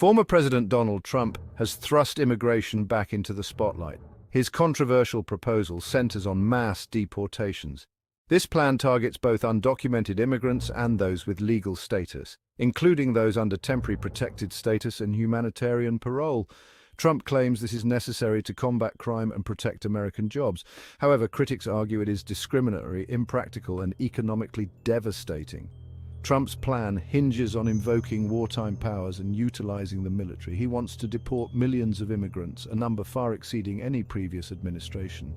Former President Donald Trump has thrust immigration back into the spotlight. His controversial proposal centers on mass deportations. This plan targets both undocumented immigrants and those with legal status, including those under temporary protected status and humanitarian parole. Trump claims this is necessary to combat crime and protect American jobs. However, critics argue it is discriminatory, impractical, and economically devastating. Trump's plan hinges on invoking wartime powers and utilizing the military. He wants to deport millions of immigrants, a number far exceeding any previous administration.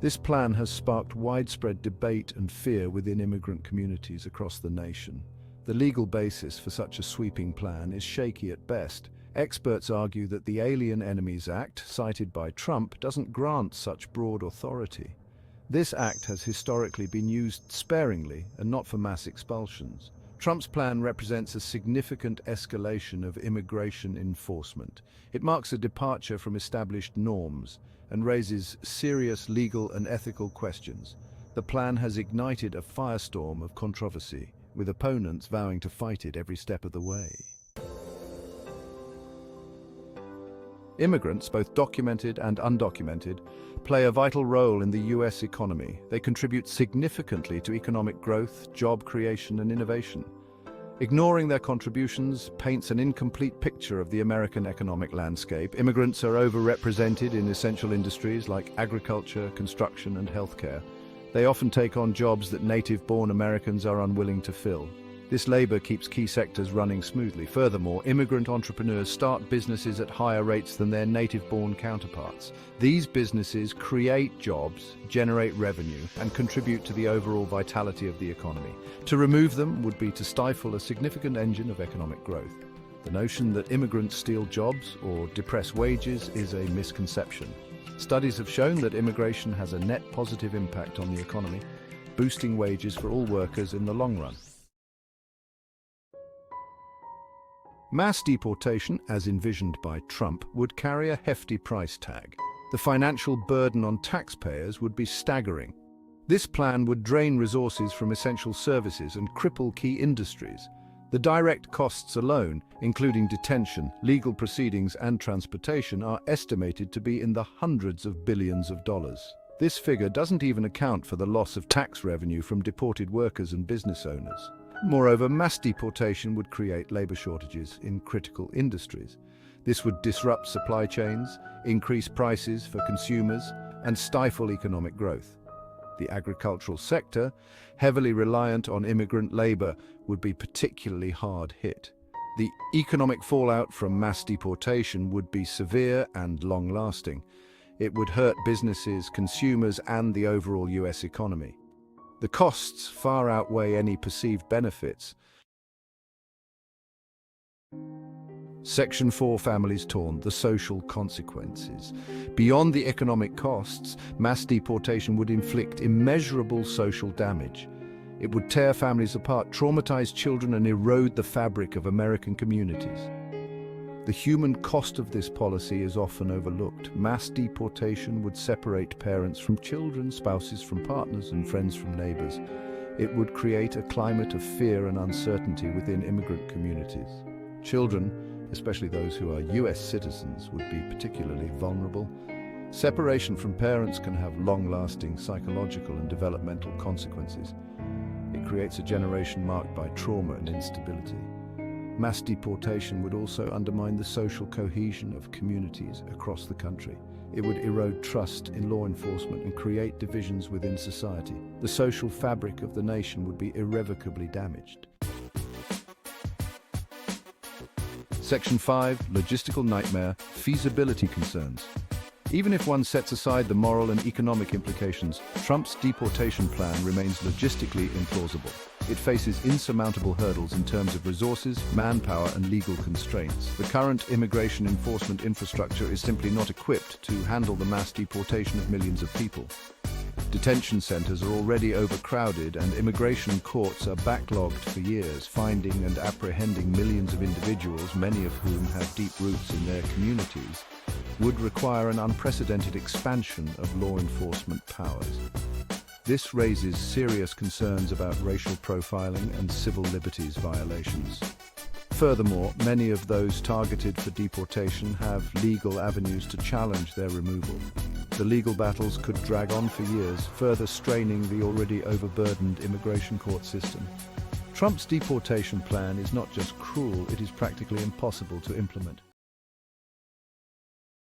This plan has sparked widespread debate and fear within immigrant communities across the nation. The legal basis for such a sweeping plan is shaky at best. Experts argue that the Alien Enemies Act, cited by Trump, doesn't grant such broad authority. This act has historically been used sparingly and not for mass expulsions. Trump's plan represents a significant escalation of immigration enforcement. It marks a departure from established norms and raises serious legal and ethical questions. The plan has ignited a firestorm of controversy, with opponents vowing to fight it every step of the way. Immigrants, both documented and undocumented, play a vital role in the U.S. economy. They contribute significantly to economic growth, job creation, and innovation. Ignoring their contributions paints an incomplete picture of the American economic landscape. Immigrants are overrepresented in essential industries like agriculture, construction, and healthcare. They often take on jobs that native-born Americans are unwilling to fill. This labor keeps key sectors running smoothly. Furthermore, immigrant entrepreneurs start businesses at higher rates than their native-born counterparts. These businesses create jobs, generate revenue, and contribute to the overall vitality of the economy. To remove them would be to stifle a significant engine of economic growth. The notion that immigrants steal jobs or depress wages is a misconception. Studies have shown that immigration has a net positive impact on the economy, boosting wages for all workers in the long run. Mass deportation, as envisioned by Trump, would carry a hefty price tag. The financial burden on taxpayers would be staggering. This plan would drain resources from essential services and cripple key industries. The direct costs alone, including detention, legal proceedings, and transportation, are estimated to be in the hundreds of billions of dollars. This figure doesn't even account for the loss of tax revenue from deported workers and business owners. Moreover, mass deportation would create labor shortages in critical industries. This would disrupt supply chains, increase prices for consumers, and stifle economic growth. The agricultural sector, heavily reliant on immigrant labor, would be particularly hard hit. The economic fallout from mass deportation would be severe and long-lasting. It would hurt businesses, consumers, and the overall U.S. economy. The costs far outweigh any perceived benefits. Section 4, families torn, the social consequences. Beyond the economic costs, mass deportation would inflict immeasurable social damage. It would tear families apart, traumatize children, and erode the fabric of American communities. The human cost of this policy is often overlooked. Mass deportation would separate parents from children, spouses from partners, and friends from neighbors. It would create a climate of fear and uncertainty within immigrant communities. Children, especially those who are U.S. citizens, would be particularly vulnerable. Separation from parents can have long-lasting psychological and developmental consequences. It creates a generation marked by trauma and instability. Mass deportation would also undermine the social cohesion of communities across the country. It would erode trust in law enforcement and create divisions within society. The social fabric of the nation would be irrevocably damaged. Section 5, logistical nightmare, feasibility concerns. Even if one sets aside the moral and economic implications, Trump's deportation plan remains logistically implausible. It faces insurmountable hurdles in terms of resources, manpower, and legal constraints. The current immigration enforcement infrastructure is simply not equipped to handle the mass deportation of millions of people. Detention centers are already overcrowded, and immigration courts are backlogged for years, finding and apprehending millions of individuals, many of whom have deep roots in their communities, would require an unprecedented expansion of law enforcement powers. This raises serious concerns about racial profiling and civil liberties violations. Furthermore, many of those targeted for deportation have legal avenues to challenge their removal. The legal battles could drag on for years, further straining the already overburdened immigration court system. Trump's deportation plan is not just cruel, it is practically impossible to implement.